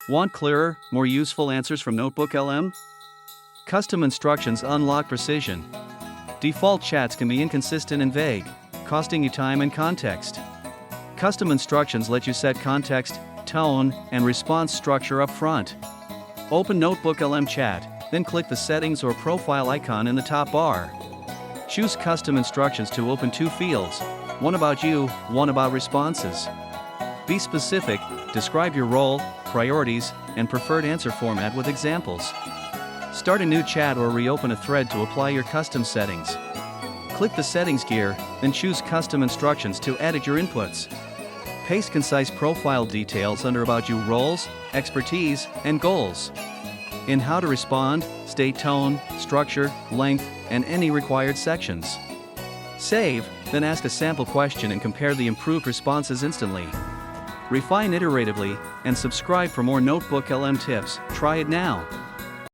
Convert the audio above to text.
Want clearer, more useful answers from NotebookLM? Custom instructions unlock precision. Default chats can be inconsistent and vague, costing you time and context. Custom instructions let you set context, tone, and response structure up front. Open NotebookLM Chat, then click the Settings or Profile icon in the top bar. Choose Custom Instructions to open two fields, one about you, one about responses. Be specific, describe your role, priorities, and preferred answer format with examples. Start a new chat or reopen a thread to apply your custom settings. Click the Settings gear, then choose Custom Instructions to edit your inputs. Paste concise profile details under About You roles, expertise, and goals. In How to Respond, state tone, structure, length, and any required sections. Save, then ask a sample question and compare the improved responses instantly. Refine iteratively, and subscribe for more NotebookLM tips. Try it now.